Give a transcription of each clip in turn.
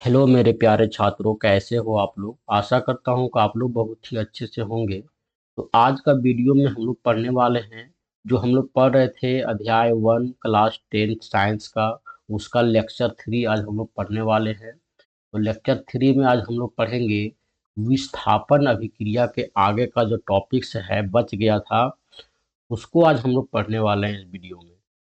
Hello मेरे प्यारे छात्रों, कैसे हो आप लोग। आशा करता हूँ कि आप लोग बहुत ही अच्छे से होंगे। तो आज का वीडियो में हम लोग पढ़ने वाले हैं जो हम लोग पढ़ रहे थे अध्याय 1 क्लास 10 साइंस का। उसका लेक्चर 3 आज हम लोग पढ़ने वाले हैं। तो लेक्चर 3 में आज हम लोग पढ़ेंगे विस्थापन अभिक्रिया के आगे का जो टॉपिक्स है बच गया था, उसको आज हम लोग पढ़ने वाले हैं इस वीडियो में।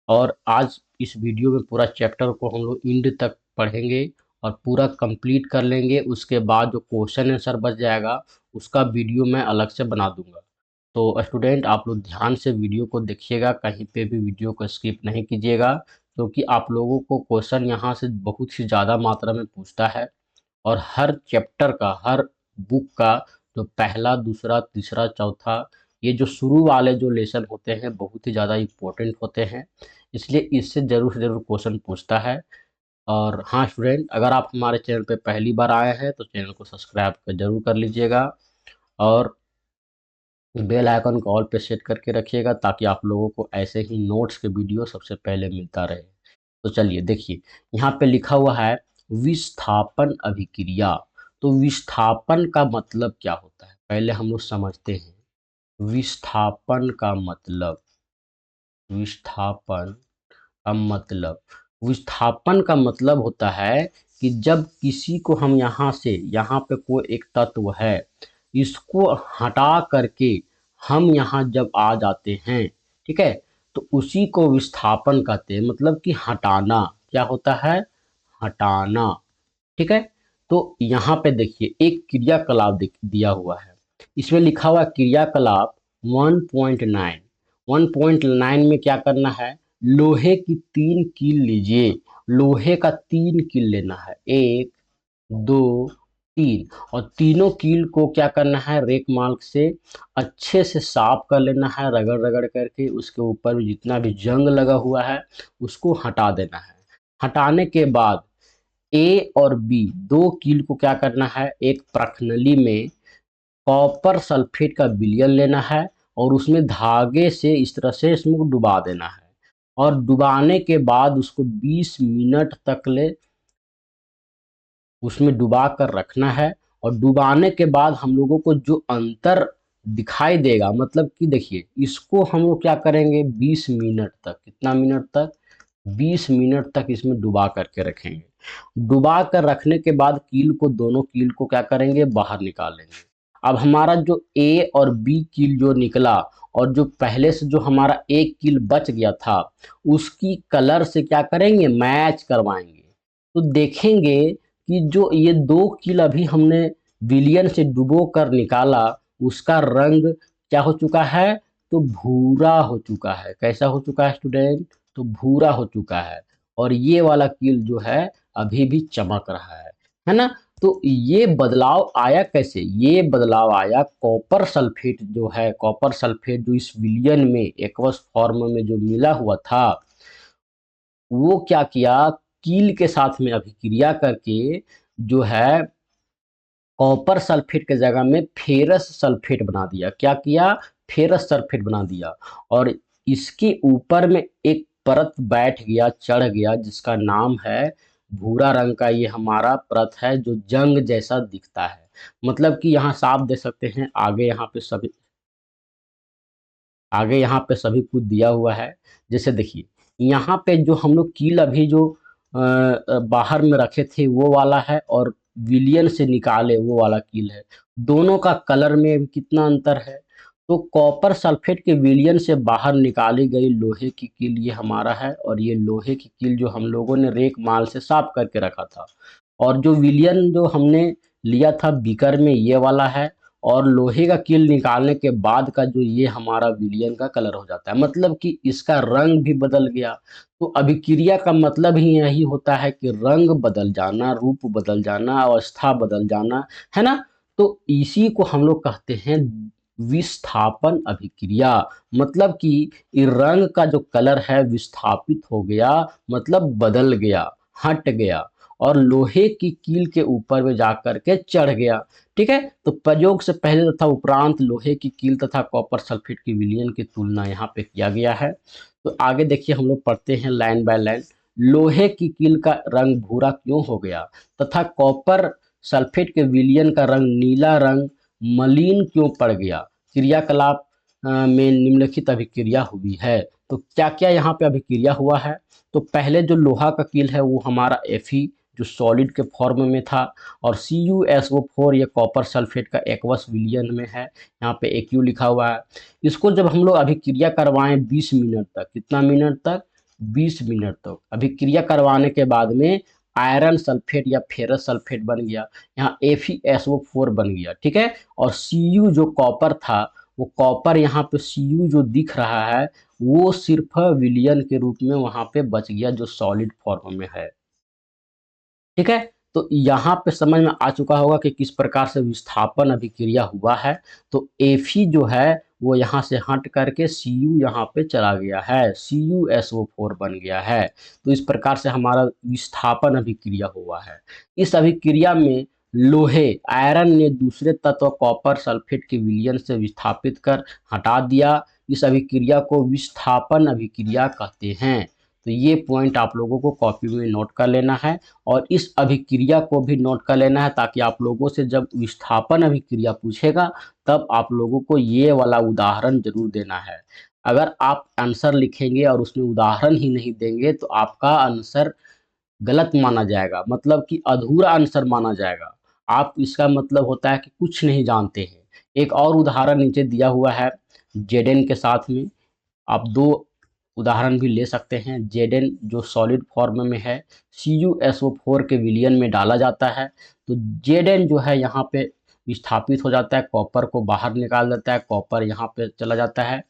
और आज इस वीडियो में पूरा चैप्टर को हम लोग एंड तक पढ़ेंगे और पूरा कंप्लीट कर लेंगे। उसके बाद जो क्वेश्चन आंसर बच जाएगा उसका वीडियो मैं अलग से बना दूंगा। तो स्टूडेंट, आप लोग ध्यान से वीडियो को देखिएगा, कहीं पे भी वीडियो को स्किप नहीं कीजिएगा, क्योंकि आप लोगों को क्वेश्चन यहाँ से बहुत ही ज़्यादा मात्रा में पूछता है। और हर चैप्टर का, हर बुक का जो पहला, दूसरा, तीसरा, चौथा, ये जो शुरू वाले जो लेसन होते हैं बहुत ही ज़्यादा इम्पोर्टेंट होते हैं, इसलिए इससे ज़रूर से ज़रूर क्वेश्चन पूछता है। और हाँ स्टूडेंट, अगर आप हमारे चैनल पे पहली बार आए हैं तो चैनल को सब्सक्राइब जरूर कर लीजिएगा और बेल आइकन को ऑल पे सेट करके रखिएगा ताकि आप लोगों को ऐसे ही नोट्स के वीडियो सबसे पहले मिलता रहे। तो चलिए देखिए, यहाँ पे लिखा हुआ है विस्थापन अभिक्रिया। तो विस्थापन का मतलब क्या होता है पहले हम लोग समझते हैं। विस्थापन का मतलब, विस्थापन का मतलब, विस्थापन का मतलब होता है कि जब किसी को हम यहाँ से, यहाँ पे कोई एक तत्व है, इसको हटा करके हम यहाँ जब आ जाते हैं, ठीक है, तो उसी को विस्थापन कहते हैं। मतलब कि हटाना, क्या होता है, हटाना। ठीक है। तो यहाँ पे देखिए एक क्रियाकलाप दिया हुआ है, इसमें लिखा हुआ है क्रियाकलाप 1.9। 1.9 में क्या करना है, लोहे की 3 कील लीजिए। लोहे का 3 कील लेना है, 1, 2, 3। और तीनों कील को क्या करना है, रेक मार्क से अच्छे से साफ कर लेना है, रगड़ रगड़ करके उसके ऊपर भी जितना भी जंग लगा हुआ है उसको हटा देना है। हटाने के बाद ए और बी दो कील को क्या करना है, एक प्रखनली में कॉपर सल्फेट का विलयन लेना है और उसमें धागे से इस तरह से इसमें डुबा देना है। और डुबाने के बाद उसको 20 मिनट तक ले उसमें डुबा कर रखना है। और डुबाने के बाद हम लोगों को जो अंतर दिखाई देगा, मतलब कि देखिए इसको हम लोग क्या करेंगे, 20 मिनट तक, कितना मिनट तक, 20 मिनट तक इसमें डुबा करके रखेंगे। डुबा कर रखने के बाद कील को, दोनों कील को क्या करेंगे, बाहर निकालेंगे। अब हमारा जो ए और बी कील जो निकला और जो पहले से जो हमारा एक कील बच गया था उसकी कलर से क्या करेंगे, मैच करवाएंगे। तो देखेंगे कि जो ये दो कील अभी हमने विलियन से डुबो कर निकाला उसका रंग क्या हो चुका है, तो भूरा हो चुका है। कैसा हो चुका है स्टूडेंट, तो भूरा हो चुका है। और ये वाला कील जो है अभी भी चमक रहा है ना। तो ये बदलाव आया कैसे, ये बदलाव आया कॉपर सल्फेट जो है, कॉपर सल्फेट जो इस विलियन में एक्वस फॉर्म में जो मिला हुआ था, वो क्या किया, कील के साथ में अभिक्रिया करके जो है कॉपर सल्फेट के जगह में फेरस सल्फेट बना दिया। क्या किया, फेरस सल्फेट बना दिया। और इसके ऊपर में एक परत बैठ गया, चढ़ गया, जिसका नाम है, भूरा रंग का ये हमारा परत है जो जंग जैसा दिखता है। मतलब कि यहाँ साफ देख सकते हैं, आगे यहाँ पे सभी, आगे यहाँ पे सभी कुछ दिया हुआ है। जैसे देखिए यहाँ पे जो हम लोग कील अभी जो बाहर में रखे थे वो वाला है, और विलियन से निकाले वो वाला कील है। दोनों का कलर में कितना अंतर है। तो कॉपर सल्फेट के विलियन से बाहर निकाली गई लोहे की कील ये हमारा है, और ये लोहे की कील जो हम लोगों ने रेक माल से साफ करके रखा था। और जो विलियन जो हमने लिया था बीकर में ये वाला है। और लोहे का कील निकालने के बाद का जो ये हमारा विलियन का कलर हो जाता है, मतलब कि इसका रंग भी बदल गया। तो अभिक्रिया का मतलब ही यही होता है कि रंग बदल जाना, रूप बदल जाना, अवस्था बदल जाना, है ना। तो इसी को हम लोग कहते हैं विस्थापन अभिक्रिया। मतलब कि ये रंग का जो कलर है विस्थापित हो गया, मतलब बदल गया, हट गया, और लोहे की कील के ऊपर में जाकर के चढ़ गया। ठीक है। तो प्रयोग से पहले तथा उपरांत लोहे की कील तथा कॉपर सल्फेट की विलयन की तुलना यहाँ पे किया गया है। तो आगे देखिए हम लोग पढ़ते हैं लाइन बाय लाइन। लोहे की कील का रंग भूरा क्यों हो गया तथा कॉपर सल्फेट के विलयन का रंग नीला रंग मलिन क्यों पड़ गया। क्रियाकलाप में निम्नलिखित अभिक्रिया हुई है। तो क्या क्या यहाँ पे अभिक्रिया हुआ है। तो पहले जो लोहा का कील है वो हमारा Fe जो सॉलिड के फॉर्म में था, और CuSO4 ये कॉपर सल्फेट का एक्वस विलयन में है, यहाँ पे AQ लिखा हुआ है। इसको जब हम लोग अभिक्रिया करवाएं 20 मिनट तक, कितना मिनट तक, 20 मिनट तक अभिक्रिया करवाने के बाद में आयरन सल्फेट या फेरस सल्फेट बन गया, यहाँ FeSO4 बन गया, ठीक है। और Cu जो कॉपर था, वो कॉपर यहाँ पे Cu जो दिख रहा है वो सिर्फ विलयन के रूप में वहां पे बच गया जो सॉलिड फॉर्म में है, ठीक है। तो यहाँ पे समझ में आ चुका होगा कि किस प्रकार से विस्थापन अभिक्रिया हुआ है। तो Fe जो है वो यहाँ से हट करके Cu यहाँ पे चला गया है, CuSO4 बन गया है। तो इस प्रकार से हमारा विस्थापन अभिक्रिया हुआ है। इस अभिक्रिया में लोहे आयरन ने दूसरे तत्व कॉपर सल्फेट के विलयन से विस्थापित कर हटा दिया। इस अभिक्रिया को विस्थापन अभिक्रिया कहते हैं। तो ये पॉइंट आप लोगों को कॉपी में नोट कर लेना है, और इस अभिक्रिया को भी नोट कर लेना है, ताकि आप लोगों से जब विस्थापन अभिक्रिया पूछेगा तब आप लोगों को ये वाला उदाहरण जरूर देना है। अगर आप आंसर लिखेंगे और उसमें उदाहरण ही नहीं देंगे तो आपका आंसर गलत माना जाएगा, मतलब कि अधूरा आंसर माना जाएगा। आप इसका मतलब होता है कि कुछ नहीं जानते हैं। एक और उदाहरण नीचे दिया हुआ है जेडेन के साथ में, आप दो उदाहरण भी ले सकते हैं। जेडेन जो सॉलिड फॉर्म में है, CuSO4 के विलयन में डाला जाता है, तो जेडेन जो है यहाँ पे विस्थापित हो जाता है, कॉपर को बाहर निकाल देता है, कॉपर यहाँ पे चला जाता है,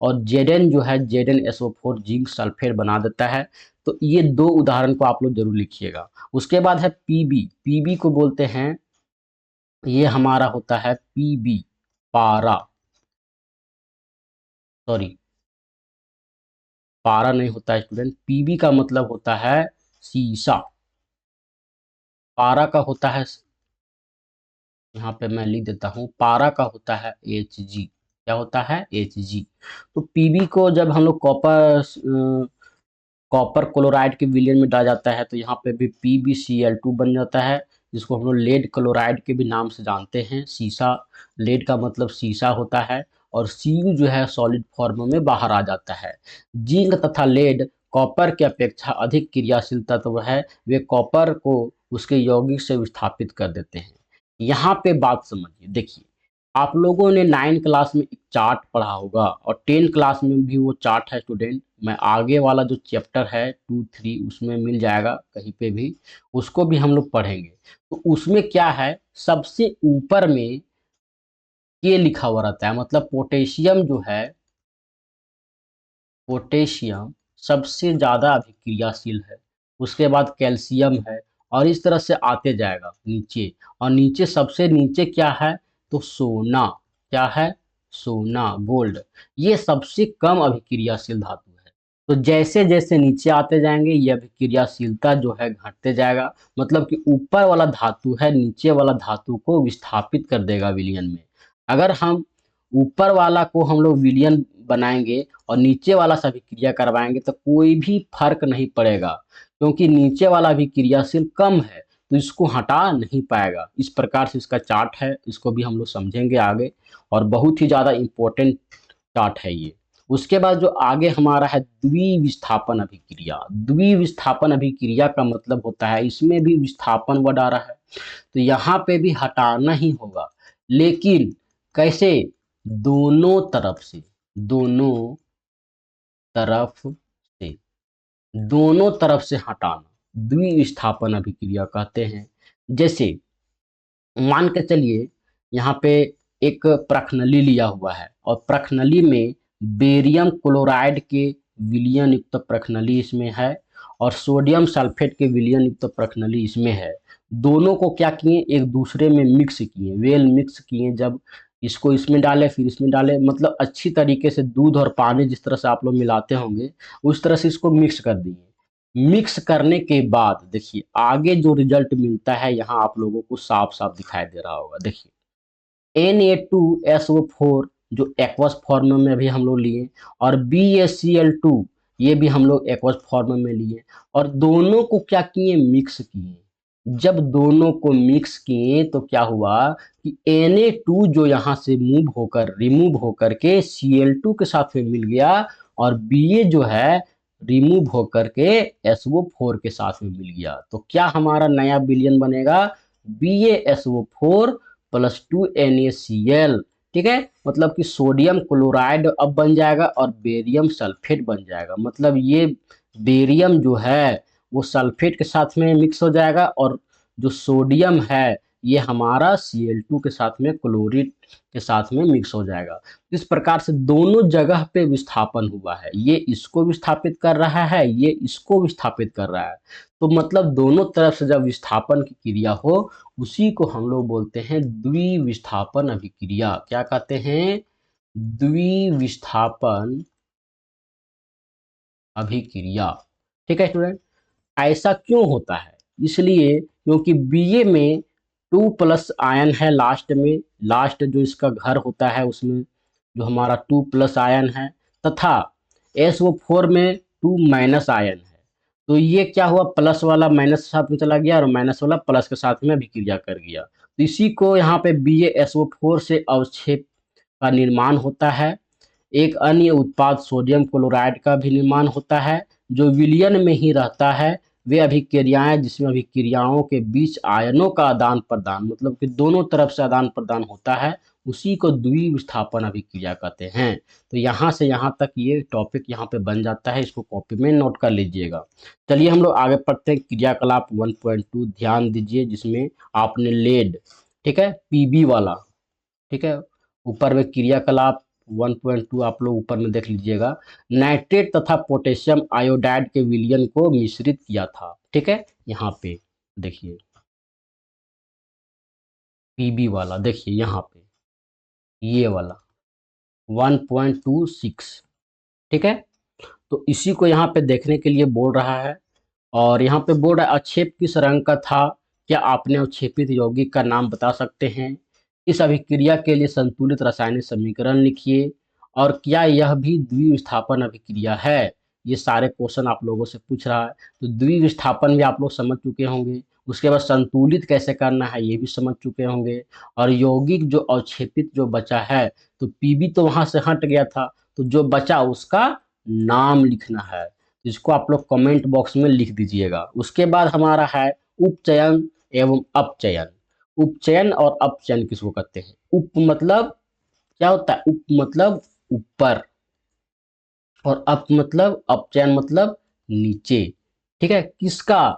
और जेडेन जो है जेडेन SO4 जिंक सल्फेट बना देता है। तो ये दो उदाहरण को आप लोग जरूर लिखिएगा। उसके बाद है पीबी। पीबी को बोलते हैं, ये हमारा होता है पीबी, पारा, सॉरी पारा नहीं होता है स्टूडेंट, पीबी का मतलब होता है सीसा। पारा का होता है, यहाँ पे मैं लिख देता हूँ, पारा का होता है Hg। क्या होता है, Hg। तो पीबी को जब हम लोग कॉपर क्लोराइड के विलयन में डाला जाता है तो यहाँ पे भी PbCl2 बन जाता है, जिसको हम लोग लेड क्लोराइड के भी नाम से जानते हैं। सीसा, लेड का मतलब सीसा होता है, और Cu जो है सॉलिड फॉर्म में बाहर आ जाता है। जिंक तथा लेड कॉपर के अपेक्षा अधिक क्रियाशील तत्व है, वे कॉपर को उसके यौगिक से विस्थापित कर देते हैं। यहाँ पे बात समझिए, देखिए आप लोगों ने 9 क्लास में एक चार्ट पढ़ा होगा, और 10 क्लास में भी वो चार्ट है स्टूडेंट। मैं आगे वाला जो चैप्टर है 2, 3 उसमें मिल जाएगा कहीं पे भी, उसको भी हम लोग पढ़ेंगे। तो उसमें क्या है, सबसे ऊपर में के लिखा हुआ रहता है, मतलब पोटेशियम जो है, पोटेशियम सबसे ज़्यादा अभिक्रियाशील है। उसके बाद कैल्शियम है, और इस तरह से आते जाएगा नीचे। और नीचे सबसे नीचे क्या है, तो सोना। क्या है, सोना, गोल्ड। ये सबसे कम अभिक्रियाशील धातु है। तो जैसे जैसे नीचे आते जाएंगे ये अभिक्रियाशीलता जो है घटते जाएगा, मतलब कि ऊपर वाला धातु है नीचे वाला धातु को विस्थापित कर देगा विलयन में। अगर हम ऊपर वाला को हम लोग विलयन बनाएंगे और नीचे वाला से अभिक्रिया करवाएंगे तो कोई भी फर्क नहीं पड़ेगा, क्योंकि नीचे वाला भी क्रियाशील कम है तो इसको हटा नहीं पाएगा। इस प्रकार से इसका चार्ट है, इसको भी हम लोग समझेंगे आगे, और बहुत ही ज़्यादा इम्पोर्टेंट चार्ट है ये। उसके बाद जो आगे हमारा है द्विविस्थापन अभिक्रिया। द्विविस्थापन अभिक्रिया का मतलब होता है इसमें भी विस्थापन वर्ड आ रहा है, तो यहाँ पे भी हटाना ही होगा, लेकिन कैसे, दोनों तरफ से, दोनों तरफ से, दोनों तरफ से हटाना द्विविस्थापन अभिक्रिया कहते हैं। जैसे मान के चलिए यहाँ पे एक प्रखनली लिया हुआ है, और प्रखनली में बेरियम क्लोराइड के विलयन युक्त प्रखनली इसमें है, और सोडियम सल्फेट के विलयन युक्त प्रखनली इसमें है। दोनों को क्या किए, एक दूसरे में मिक्स किए, वेल मिक्स किए। जब इसको इसमें डाले फिर इसमें डाले, मतलब अच्छी तरीके से दूध और पानी जिस तरह से आप लोग मिलाते होंगे उस तरह से इसको मिक्स कर दिए। मिक्स करने के बाद देखिए आगे जो रिजल्ट मिलता है यहाँ आप लोगों को साफ साफ दिखाई दे रहा होगा। देखिए Na2SO4 जो एक्वस फॉर्म में भी हम लोग लिए, और BaCl2 ये भी हम लोग एक्वस फॉर्म में लिए और दोनों को क्या किए, मिक्स किए। जब दोनों को मिक्स किए तो क्या हुआ कि Na2 जो यहाँ से मूव होकर रिमूव होकर के Cl2 के साथ में मिल गया और Ba जो है रिमूव होकर के SO4 के साथ में मिल गया। तो क्या हमारा नया विलयन बनेगा, BaSO4 प्लस 2NaCl। ठीक है, मतलब कि सोडियम क्लोराइड अब बन जाएगा और बेरियम सल्फेट बन जाएगा। मतलब ये बेरियम जो है वो सल्फेट के साथ में मिक्स हो जाएगा और जो सोडियम है ये हमारा Cl2 के साथ में क्लोरीन के साथ में मिक्स हो जाएगा। इस प्रकार से दोनों जगह पे विस्थापन हुआ है, ये इसको विस्थापित कर रहा है, ये इसको विस्थापित कर रहा है। तो मतलब दोनों तरफ से जब विस्थापन की क्रिया हो उसी को हम लोग बोलते हैं द्विविस्थापन अभिक्रिया। क्या कहते हैं, द्विविस्थापन अभिक्रिया। ठीक है स्टूडेंट, ऐसा क्यों होता है, इसलिए क्योंकि Ba में 2 प्लस आयन है लास्ट में, लास्ट जो इसका घर होता है उसमें जो हमारा 2 प्लस आयन है, तथा SO4 में 2 माइनस आयन है। तो ये क्या हुआ, प्लस वाला माइनस के साथ में चला गया और माइनस वाला प्लस के साथ में अभिक्रिया कर गया। तो इसी को यहाँ पे BaSO4 से अवक्षेप का निर्माण होता है। एक अन्य उत्पाद सोडियम क्लोराइड का भी निर्माण होता है जो विलयन में ही रहता है। वे अभिक्रियाएं जिसमें अभिक्रियाओं के बीच आयनों का आदान प्रदान, मतलब कि दोनों तरफ से आदान प्रदान होता है, उसी को द्विविस्थापन अभिक्रिया कहते हैं। तो यहाँ से यहाँ तक ये टॉपिक यहाँ पे बन जाता है, इसको कॉपी में नोट कर लीजिएगा। चलिए हम लोग आगे पढ़ते हैं क्रियाकलाप 1.2। ध्यान दीजिए जिसमें आपने लेड, ठीक है, पीबी वाला, ठीक है, ऊपर में क्रियाकलाप 1.2 आप लोग ऊपर में देख लीजिएगा। नाइट्रेट तथा पोटेशियम आयोडाइड के विलयन को मिश्रित किया था। ठीक है, यहाँ पे देखिए पीबी वाला, देखिए यहाँ पे ये वाला 1.26। ठीक है, तो इसी को यहाँ पे देखने के लिए बोल रहा है और यहाँ पे बोल रहा है अक्षेप किस रंग का था, क्या आपने अवक्षेपित यौगिक का नाम बता सकते हैं, इस अभिक्रिया के लिए संतुलित रासायनिक समीकरण लिखिए और क्या यह भी द्विविस्थापन अभिक्रिया है। ये सारे क्वेश्चन आप लोगों से पूछ रहा है। तो द्विविस्थापन भी आप लोग समझ चुके होंगे, उसके बाद संतुलित कैसे करना है ये भी समझ चुके होंगे, और यौगिक जो अवक्षेपित जो बचा है, तो पीबी तो वहां से हट गया था, तो जो बचा उसका नाम लिखना है। इसको आप लोग कमेंट बॉक्स में लिख दीजिएगा। उसके बाद हमारा है उपचयन एवं अपचयन। उपचयन और अपचयन किसको कहते हैं, उप मतलब क्या होता है, उप मतलब ऊपर और अप मतलब अपचयन मतलब नीचे। ठीक है, किसका,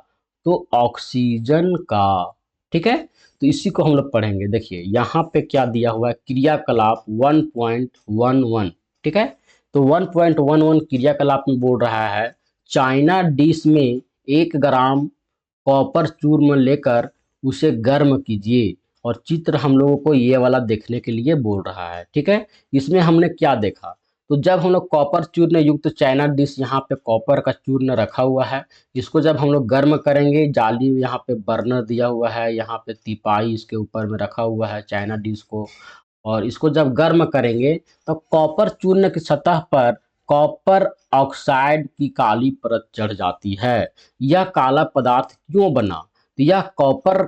तो ऑक्सीजन का। ठीक है, तो इसी को हम लोग पढ़ेंगे। देखिए यहाँ पे क्या दिया हुआ है, क्रियाकलाप 1.11। ठीक है, तो 1.11 क्रियाकलाप में बोल रहा है चाइना डिश में 1 ग्राम कॉपर चूर्ण लेकर उसे गर्म कीजिए, और चित्र हम लोगों को ये वाला देखने के लिए बोल रहा है। ठीक है, इसमें हमने क्या देखा, तो जब हम लोग कॉपर चूर्ण युक्त चाइना डिश, यहाँ पे कॉपर का चूर्ण रखा हुआ है, इसको जब हम लोग गर्म करेंगे, जाली यहाँ पे बर्नर दिया हुआ है, यहाँ पे तिपाई इसके ऊपर में रखा हुआ है चाइना डिश को, और इसको जब गर्म करेंगे तो कॉपर चूर्ण की सतह पर कॉपर ऑक्साइड की काली परत चढ़ जाती है। यह काला पदार्थ क्यों बना, तो यह कॉपर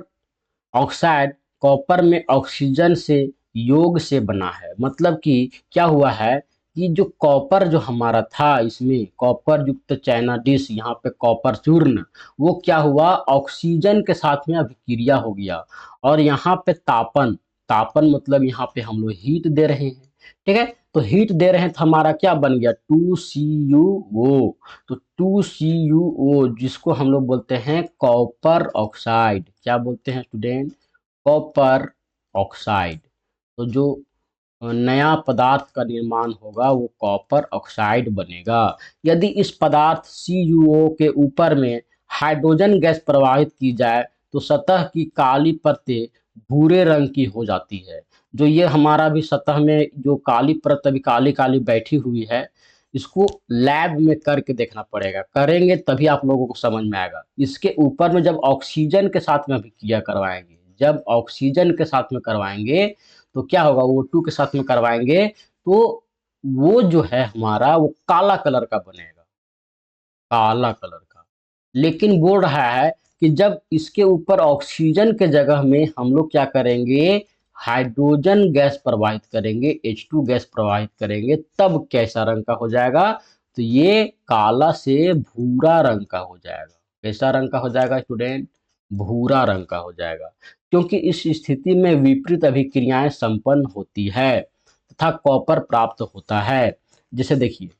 ऑक्साइड कॉपर में ऑक्सीजन से योग से बना है। मतलब कि क्या हुआ है कि जो कॉपर जो हमारा था, इसमें कॉपर युक्त चाइना डिश, यहाँ पे कॉपर चूर्ण, वो क्या हुआ ऑक्सीजन के साथ में अभिक्रिया हो गया, और यहाँ पे तापन, तापन मतलब यहाँ पे हम लोग हीट दे रहे हैं। ठीक है, तो हीट दे रहे हैं तो हमारा क्या बन गया 2CuO। तो 2CuO जिसको हम लोग बोलते हैं कॉपर ऑक्साइड, क्या बोलते हैं स्टूडेंट, कॉपर ऑक्साइड। तो जो नया पदार्थ का निर्माण होगा वो कॉपर ऑक्साइड बनेगा। यदि इस पदार्थ CuO के ऊपर में हाइड्रोजन गैस प्रवाहित की जाए तो सतह की काली परतें भूरे रंग की हो जाती है। जो ये हमारा भी सतह में जो काली परत अभी काली काली बैठी हुई है, इसको लैब में करके देखना पड़ेगा, करेंगे तभी आप लोगों को समझ में आएगा। इसके ऊपर में जब ऑक्सीजन के साथ में अभिक्रिया करवाएंगे, जब ऑक्सीजन के साथ में करवाएंगे तो क्या होगा, O2 के साथ में करवाएंगे तो वो जो है हमारा वो काला कलर का बनेगा। काला कलर का। लेकिन बोल रहा है कि जब इसके ऊपर ऑक्सीजन के जगह में हम लोग क्या करेंगे, हाइड्रोजन गैस प्रवाहित करेंगे, H2 गैस प्रवाहित करेंगे, तब कैसा रंग का हो जाएगा, तो ये काला से भूरा रंग का हो जाएगा। कैसा रंग का हो जाएगा स्टूडेंट, भूरा रंग का हो जाएगा। क्योंकि इस स्थिति में विपरीत अभिक्रियाएं संपन्न होती है तथा कॉपर प्राप्त होता है। जैसे देखिए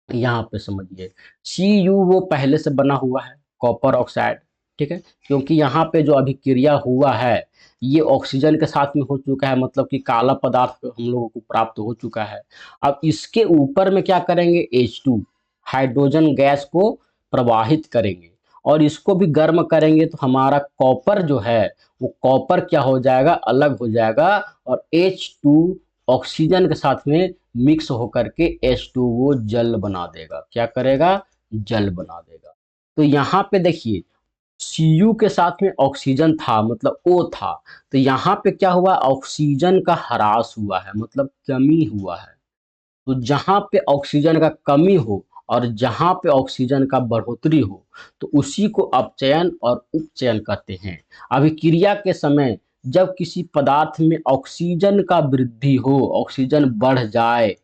यहाँ पे समझिए, Cu वो पहले से बना हुआ है कॉपर ऑक्साइड, ठीक है, क्योंकि यहाँ पे जो अभिक्रिया हुआ है ये ऑक्सीजन के साथ में हो चुका है, मतलब कि काला पदार्थ हम लोगों को प्राप्त हो चुका है। अब इसके ऊपर में क्या करेंगे, H2 हाइड्रोजन गैस को प्रवाहित करेंगे और इसको भी गर्म करेंगे, तो हमारा कॉपर जो है वो कॉपर क्या हो जाएगा, अलग हो जाएगा, और H2 ऑक्सीजन के साथ में मिक्स होकर के H2O जल बना देगा। क्या करेगा, जल बना देगा। तो यहाँ पे देखिए Cu के साथ में ऑक्सीजन था, मतलब O था, तो यहाँ पे क्या हुआ, ऑक्सीजन का ह्रास हुआ है, मतलब कमी हुआ है। तो जहाँ पे ऑक्सीजन का कमी हो और जहाँ पे ऑक्सीजन का बढ़ोतरी हो, तो उसी को अपचयन और उपचयन कहते हैं। अभिक्रिया के समय जब किसी पदार्थ में ऑक्सीजन का वृद्धि हो, ऑक्सीजन बढ़ जाए,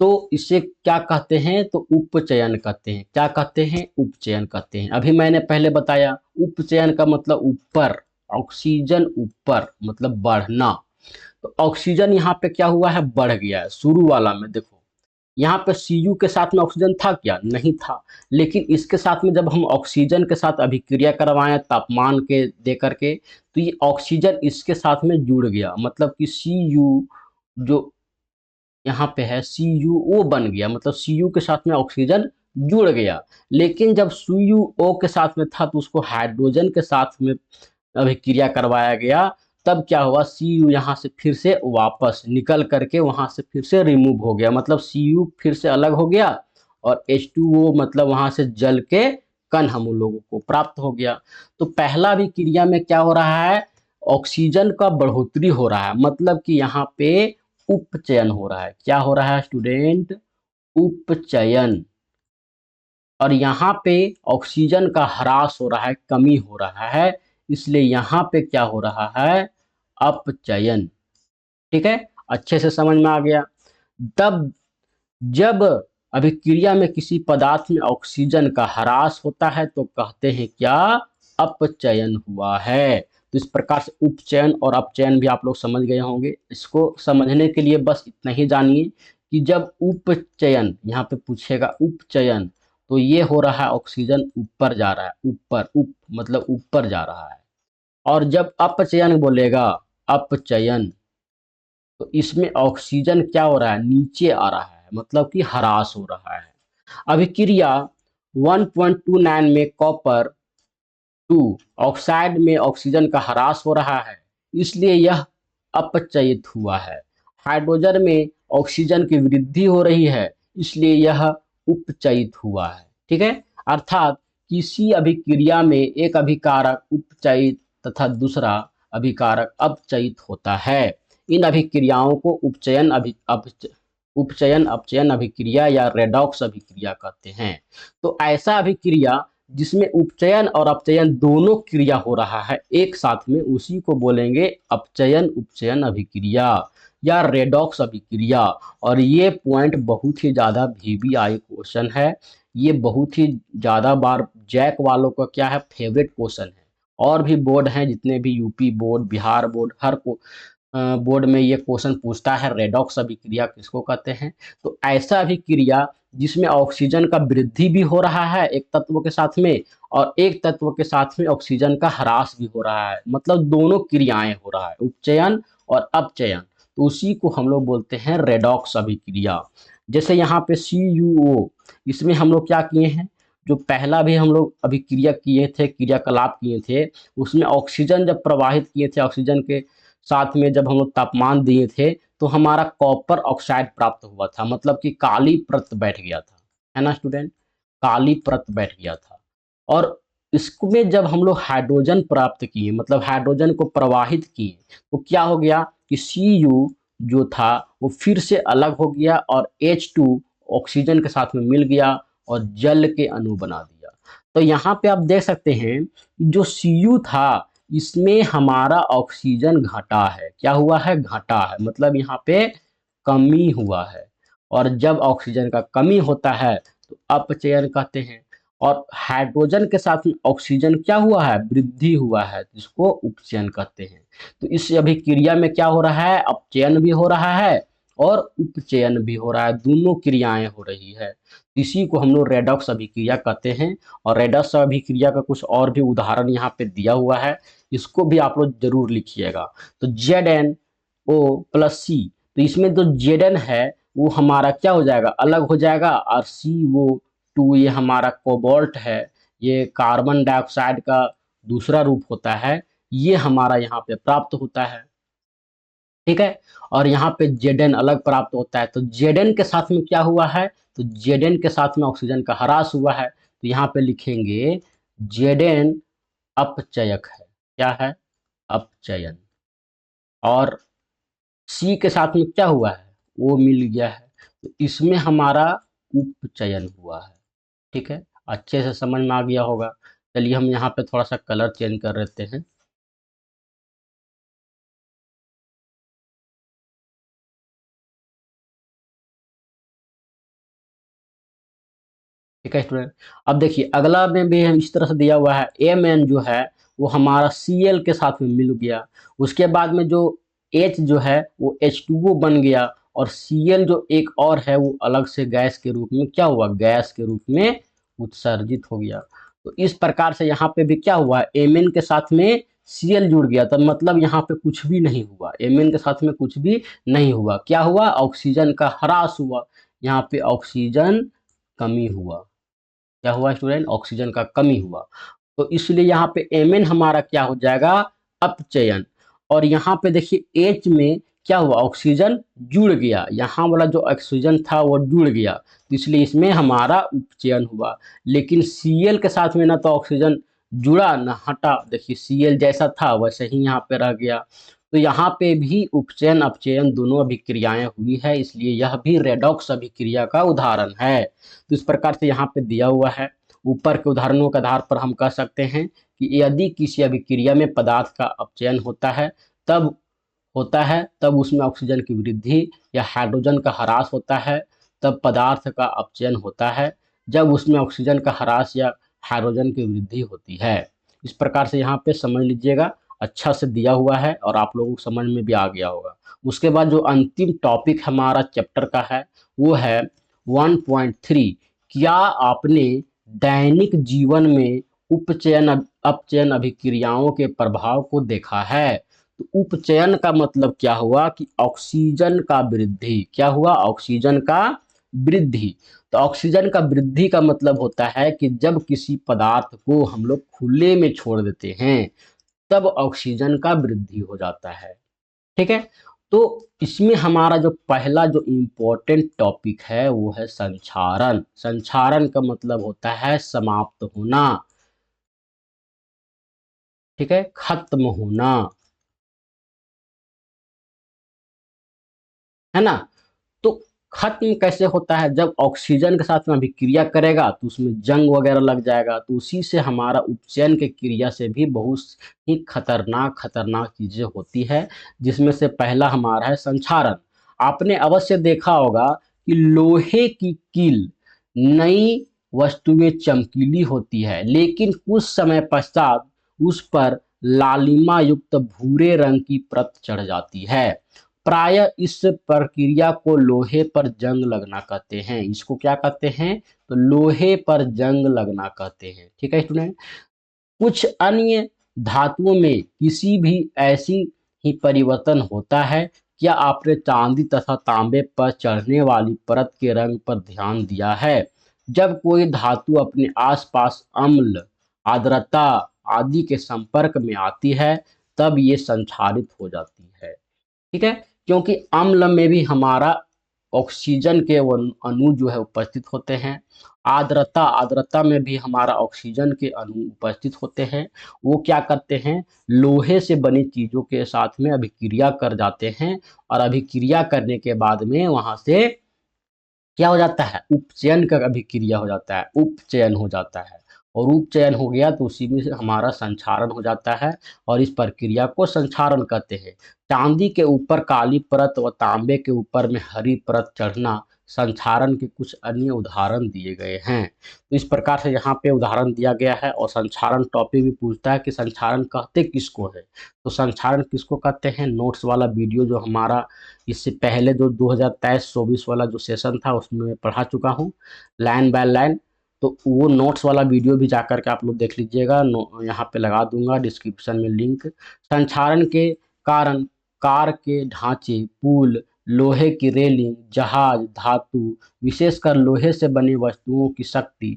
तो इसे क्या कहते हैं, तो उपचयन कहते हैं। क्या कहते हैं, उपचयन कहते हैं। अभी मैंने पहले बताया उपचयन का मतलब ऊपर, ऑक्सीजन ऊपर मतलब बढ़ना। तो ऑक्सीजन यहाँ पे क्या हुआ है, बढ़ गया है। शुरू वाला में देखो यहाँ पे Cu के साथ में ऑक्सीजन था क्या, नहीं था, लेकिन इसके साथ में जब हम ऑक्सीजन के साथ अभिक्रिया करवाएं तापमान के दे करके, तो ये ऑक्सीजन इसके साथ में जुड़ गया, मतलब कि Cu जो यहाँ पे है CuO बन गया, मतलब Cu के साथ में ऑक्सीजन जुड़ गया। लेकिन जब CuO के साथ में था तो उसको हाइड्रोजन के साथ में अभिक्रिया करवाया गया, तब क्या हुआ, Cu यहाँ से फिर से वापस निकल करके वहां से फिर से रिमूव हो गया, मतलब Cu फिर से अलग हो गया और H2O मतलब वहां से जल के कण हम लोगों को प्राप्त हो गया। तो पहला अभिक्रिया में क्या हो रहा है, ऑक्सीजन का बढ़ोतरी हो रहा है, मतलब कि यहाँ पे उपचयन हो रहा है। क्या हो रहा है स्टूडेंट, उपचयन। और यहाँ पे ऑक्सीजन का ह्रास हो रहा है, कमी हो रहा है, इसलिए यहाँ पे क्या हो रहा है, अपचयन। ठीक है, अच्छे से समझ में आ गया। तब जब अभिक्रिया में किसी पदार्थ में ऑक्सीजन का ह्रास होता है तो कहते हैं क्या, अपचयन हुआ है। तो इस प्रकार से उपचयन और अपचयन भी आप लोग समझ गए होंगे। इसको समझने के लिए बस इतना ही जानिए कि जब उपचयन यहाँ पे पूछेगा उपचयन, तो ये हो रहा है ऑक्सीजन ऊपर जा रहा है, ऊपर, उप मतलब ऊपर जा रहा है। और जब अपचयन बोलेगा, अपचयन, तो इसमें ऑक्सीजन क्या हो रहा है, नीचे आ रहा है, मतलब कि ह्रास हो रहा है। अभिक्रिया 1.29 में कॉपर 2 ऑक्साइड में ऑक्सीजन का ह्रास हो रहा है, इसलिए यह अपचयित हुआ है। हाइड्रोजन में ऑक्सीजन की वृद्धि हो रही है, इसलिए यह उपचयित हुआ है। ठीक है, अर्थात किसी अभिक्रिया में एक अभिकारक उपचयित तथा दूसरा अभिकारक अपचयित होता है। इन अभिक्रियाओं को उपचयन अपचयन अभिक्रिया या रेडॉक्स अभिक्रिया कहते हैं। तो ऐसा अभिक्रिया जिसमें उपचयन और अपचयन दोनों क्रिया हो रहा है एक साथ में, उसी को बोलेंगे अपचयन उपचयन अभिक्रिया या रेडॉक्स अभिक्रिया। और ये पॉइंट बहुत ही ज़्यादा VBI क्वेश्चन है, ये बहुत ही ज़्यादा बार जैक वालों का क्या है, फेवरेट क्वेश्चन है। और भी बोर्ड हैं, जितने भी यूपी बोर्ड, बिहार बोर्ड, हर को बोर्ड में ये क्वेश्चन पूछता है, रेडॉक्स अभिक्रिया किसको कहते हैं। तो ऐसा अभिक्रिया जिसमें ऑक्सीजन का वृद्धि भी हो रहा है एक तत्व के साथ में, और एक तत्व के साथ में ऑक्सीजन का ह्रास भी हो रहा है, मतलब दोनों क्रियाएं हो रहा है, उपचयन और अपचयन। तो उसी को हम लोग बोलते हैं रेडॉक्स अभिक्रिया। जैसे यहाँ पे CuO, इसमें हम लोग क्या किए हैं, जो पहला भी हम लोग अभिक्रिया किए थे, क्रियाकलाप किए थे, उसमें ऑक्सीजन जब प्रवाहित किए थे, ऑक्सीजन के साथ में जब हम लोग तापमान दिए थे, तो हमारा कॉपर ऑक्साइड प्राप्त हुआ था, मतलब कि काली परत बैठ गया था, है ना स्टूडेंट, काली परत बैठ गया था। और इसमें जब हम लोग हाइड्रोजन प्राप्त किए, मतलब हाइड्रोजन को प्रवाहित किए, तो क्या हो गया कि Cu जो था वो फिर से अलग हो गया और H2 ऑक्सीजन के साथ में मिल गया और जल के अणु बना दिया। तो यहाँ पे आप देख सकते हैं कि जो Cu था इसमें हमारा ऑक्सीजन घटा है। क्या हुआ है? घटा है, मतलब यहाँ पे कमी हुआ है। और जब ऑक्सीजन का कमी होता है तो अपचयन कहते हैं। और हाइड्रोजन के साथ में ऑक्सीजन क्या हुआ है? वृद्धि हुआ है, जिसको उपचयन कहते हैं। तो इस अभिक्रिया में क्या हो रहा है? अपचयन भी हो रहा है और उपचयन भी हो रहा है, दोनों क्रियाएं हो रही है। इसी को हम लोग रेडॉक्स अभिक्रिया कहते हैं। और रेडॉक्स अभिक्रिया का कुछ और भी उदाहरण यहाँ पे दिया हुआ है, इसको भी आप लोग जरूर लिखिएगा। तो ZnO+C, तो इसमें जो Zn है वो हमारा क्या हो जाएगा? अलग हो जाएगा। और CO2 ये हमारा कोबाल्ट है, ये कार्बन डाइऑक्साइड का दूसरा रूप होता है, ये हमारा यहाँ पे प्राप्त होता है। ठीक है। और यहाँ पे Zn अलग प्राप्त होता है। तो Zn के साथ में क्या हुआ है? तो Zn के साथ में ऑक्सीजन का ह्रास हुआ है। तो यहाँ पे लिखेंगे Zn अपचयक है। क्या है? अपचयन। और C के साथ में क्या हुआ है? वो मिल गया है, तो इसमें हमारा उपचयन हुआ है। ठीक है, अच्छे से समझ में आ गया होगा। चलिए हम यहाँ पे थोड़ा सा कलर चेंज कर लेते हैं। ठीक है स्टूडेंट, अब देखिए अगला में भी हम इस तरह से दिया हुआ है। Mn जो है वो हमारा Cl के साथ में मिल गया। उसके बाद में जो H जो है वो H2O बन गया। और Cl जो एक और है वो अलग से गैस के रूप में क्या हुआ? गैस के रूप में उत्सर्जित हो गया। तो इस प्रकार से यहाँ पे भी क्या हुआ? Mn के साथ में Cl जुड़ गया, तो मतलब यहाँ पे कुछ भी नहीं हुआ। Mn के साथ में कुछ भी नहीं हुआ। क्या हुआ? ऑक्सीजन का ह्रास हुआ। यहाँ पे ऑक्सीजन कमी हुआ। क्या हुआ स्टूडेंट? ऑक्सीजन का कमी हुआ। तो इसलिए यहाँ पे Mn हमारा क्या हो जाएगा? अपचयन। और यहाँ पे देखिए H में क्या हुआ? ऑक्सीजन जुड़ गया, यहाँ वाला जो ऑक्सीजन था वो जुड़ गया, तो इसलिए इसमें हमारा उपचयन हुआ। लेकिन Cl के साथ में ना तो ऑक्सीजन जुड़ा ना हटा, देखिए Cl जैसा था वैसे ही यहाँ पे रह गया। तो यहाँ पे भी उपचयन अपचयन दोनों अभिक्रियाएं हुई है, इसलिए यह भी रेडॉक्स अभिक्रिया का उदाहरण है। तो इस प्रकार से यहाँ पे दिया हुआ है। ऊपर के उदाहरणों के आधार पर हम कह सकते हैं कि यदि किसी अभिक्रिया में पदार्थ का अपचयन तब उसमें ऑक्सीजन की वृद्धि या हाइड्रोजन का ह्रास होता है, तब पदार्थ का अपचयन होता है जब उसमें ऑक्सीजन का ह्रास या हाइड्रोजन की वृद्धि होती है। इस प्रकार से यहाँ पे समझ लीजिएगा, अच्छा से दिया हुआ है और आप लोगों को समझ में भी आ गया होगा। उसके बाद जो अंतिम टॉपिक हमारा चैप्टर का है वो है 1.3। क्या आपने दैनिक जीवन में उपचयन अपचयन अभिक्रियाओं के प्रभाव को देखा है? तो उपचयन का मतलब क्या हुआ? कि ऑक्सीजन का वृद्धि। क्या हुआ? ऑक्सीजन का वृद्धि। तो ऑक्सीजन का वृद्धि का मतलब होता है कि जब किसी पदार्थ को हम लोग खुले में छोड़ देते हैं तब ऑक्सीजन का वृद्धि हो जाता है। ठीक है। तो इसमें हमारा जो पहला जो इम्पोर्टेंट टॉपिक है वो है संक्षारण। संक्षारण का मतलब होता है समाप्त होना। ठीक है, खत्म होना, है ना। तो खत्म कैसे होता है? जब ऑक्सीजन के साथ में अभिक्रिया करेगा तो उसमें जंग वगैरह लग जाएगा, तो उसी से हमारा उपचयन के क्रिया से भी बहुत ही खतरनाक खतरनाक चीजें होती है, जिसमें से पहला हमारा है संक्षारण। आपने अवश्य देखा होगा कि लोहे की कील नई वस्तुएं चमकीली होती है, लेकिन कुछ समय पश्चात उस पर लालिमा युक्त भूरे रंग की परत चढ़ जाती है। प्रायः इस प्रक्रिया को लोहे पर जंग लगना कहते हैं। इसको क्या कहते हैं? तो लोहे पर जंग लगना कहते हैं। ठीक है स्टूडेंट। कुछ अन्य धातुओं में किसी भी ऐसी ही परिवर्तन होता है? क्या आपने चांदी तथा तांबे पर चढ़ने वाली परत के रंग पर ध्यान दिया है? जब कोई धातु अपने आसपास अम्ल, आर्द्रता आदि के संपर्क में आती है तब ये संक्षारित हो जाती है। ठीक है, क्योंकि अम्ल में भी हमारा ऑक्सीजन के वो अणु जो है उपस्थित होते हैं। आर्द्रता आर्द्रता में भी हमारा ऑक्सीजन के अणु उपस्थित होते हैं। वो क्या करते हैं? लोहे से बनी चीजों के साथ में अभिक्रिया कर जाते हैं और अभिक्रिया करने के बाद में वहां से क्या हो जाता है, उपचयन का अभिक्रिया हो जाता है, उपचयन हो जाता है। और उपचयन हो गया तो उसी में से हमारा संक्षारण हो जाता है और इस प्रक्रिया को संक्षारण कहते हैं। चांदी के ऊपर काली परत व तांबे के ऊपर में हरी परत चढ़ना संक्षारण के कुछ अन्य उदाहरण दिए गए हैं। तो इस प्रकार से यहाँ पे उदाहरण दिया गया है और संक्षारण टॉपिक भी पूछता है कि संक्षारण कहते किसको है। तो संक्षारण किसको कहते हैं, नोट्स वाला वीडियो जो हमारा इससे पहले जो 2023-24 वाला जो सेशन था उसमें मैं पढ़ा चुका हूँ लाइन बाय लाइन। तो वो नोट्स वाला वीडियो भी जा कर के आप लोग देख लीजिएगा, यहाँ पे लगा दूंगा डिस्क्रिप्शन में लिंक। संक्षारण के कारण कार के ढांचे, पुल, लोहे की रेलिंग, जहाज, धातु, विशेषकर लोहे से बनी वस्तुओं की शक्ति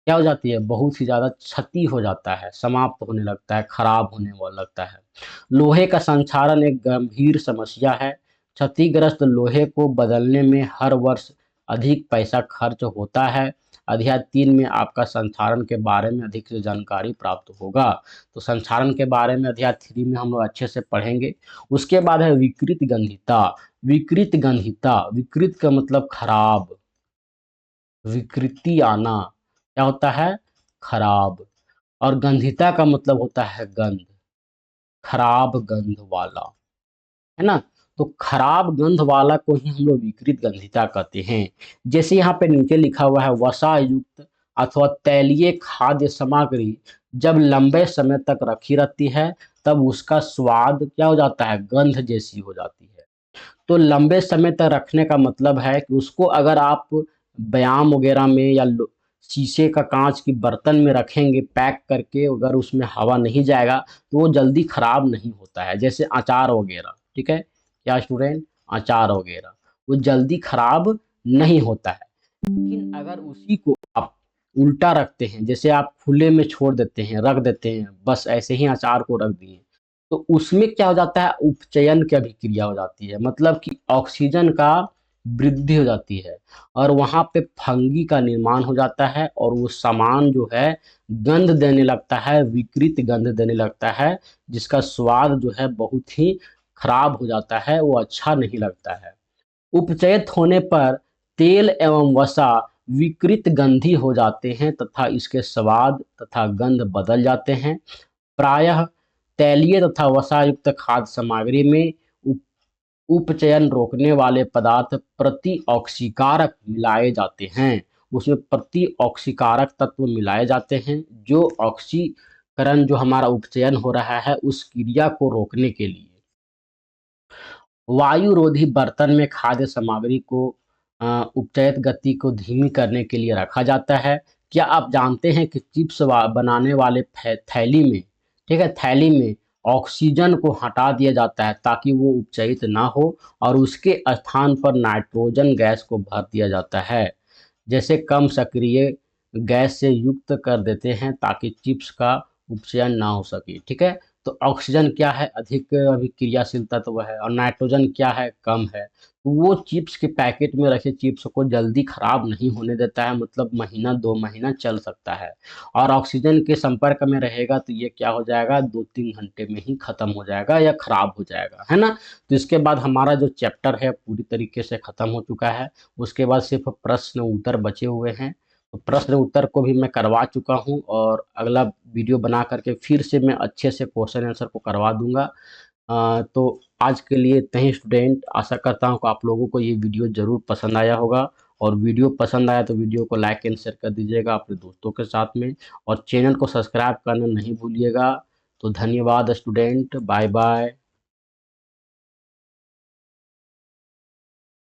क्या हो जाती है, बहुत ही ज़्यादा क्षति हो जाता है, समाप्त होने लगता है, खराब होने वाला लगता है। लोहे का संक्षारण एक गंभीर समस्या है। क्षतिग्रस्त लोहे को बदलने में हर वर्ष अधिक पैसा खर्च होता है। अध्याय 3 में आपका संक्षारण के बारे में अधिक से जानकारी प्राप्त होगा। तो संक्षारण के बारे में अध्याय 3 में हम लोग अच्छे से पढ़ेंगे। उसके बाद है विकृत गंधिता। विकृत गंधिता, विकृत का मतलब खराब, विकृति आना, क्या होता है, खराब। और गंधिता का मतलब होता है गंध, खराब गंध वाला, है ना। तो खराब गंध वाला को ही हम लोग विकृत गंधिता कहते हैं। जैसे यहाँ पे नीचे लिखा हुआ है, वसा युक्त अथवा तैलीय खाद्य सामग्री जब लंबे समय तक रखी रहती है तब उसका स्वाद क्या हो जाता है, गंध जैसी हो जाती है। तो लंबे समय तक रखने का मतलब है कि उसको अगर आप बयाम वगैरह में या शीशे का कांच की बर्तन में रखेंगे पैक करके, अगर उसमें हवा नहीं जाएगा तो वो जल्दी खराब नहीं होता है। जैसे अचार वगैरह, ठीक है क्या स्टूडेंट, अचार वगैरह वो जल्दी खराब नहीं होता है। लेकिन अगर उसी को आप उल्टा रखते हैं, जैसे आप खुले में छोड़ देते हैं, रख देते हैं, बस ऐसे ही अचार को रख दिए, तो उसमें क्या हो जाता है, उपचयन की अभिक्रिया हो जाती है, मतलब कि ऑक्सीजन का वृद्धि हो जाती है और वहां पे फंगी का निर्माण हो जाता है और वो सामान जो है गंध देने लगता है, विकृत गंध देने लगता है, जिसका स्वाद जो है बहुत ही खराब हो जाता है, वो अच्छा नहीं लगता है। उपचयित होने पर तेल एवं वसा विकृत गंधी हो जाते हैं तथा इसके स्वाद तथा गंध बदल जाते हैं। प्रायः तैलीय तथा वसायुक्त खाद्य सामग्री में उपचयन रोकने वाले पदार्थ प्रति ऑक्सीकारक मिलाए जाते हैं। उसमें प्रति ऑक्सीकारक तत्व मिलाए जाते हैं जो ऑक्सीकरण जो हमारा उपचयन हो रहा है उस क्रिया को रोकने के लिए। वायुरोधी बर्तन में खाद्य सामग्री को उपचयित गति को धीमी करने के लिए रखा जाता है। क्या आप जानते हैं कि चिप्स बनाने वाले थैली में, ठीक है, थैली में ऑक्सीजन को हटा दिया जाता है ताकि वो उपचयित ना हो और उसके स्थान पर नाइट्रोजन गैस को भर दिया जाता है। जैसे कम सक्रिय गैस से युक्त कर देते हैं ताकि चिप्स का उपचयन ना हो सके, ठीक है। तो ऑक्सीजन क्या है, अधिक अभिक्रियाशील तत्व है और नाइट्रोजन क्या है, कम है। तो वो चिप्स के पैकेट में रखे चिप्स को जल्दी खराब नहीं होने देता है, मतलब महीना 2 महीना चल सकता है। और ऑक्सीजन के संपर्क में रहेगा तो ये क्या हो जाएगा, 2-3 घंटे में ही खत्म हो जाएगा या खराब हो जाएगा, है ना। तो इसके बाद हमारा जो चैप्टर है पूरी तरीके से खत्म हो चुका है। उसके बाद सिर्फ प्रश्न उत्तर बचे हुए हैं। तो प्रश्न उत्तर को भी मैं करवा चुका हूँ और अगला वीडियो बना करके फिर से मैं अच्छे से क्वेश्चन आंसर को करवा दूंगा। तो आज के लिए इतना ही स्टूडेंट, आशा करता हूँ कि आप लोगों को ये वीडियो ज़रूर पसंद आया होगा और वीडियो पसंद आया तो वीडियो को लाइक एंड शेयर कर दीजिएगा अपने दोस्तों के साथ में और चैनल को सब्सक्राइब करना नहीं भूलिएगा। तो धन्यवाद स्टूडेंट, बाय बाय।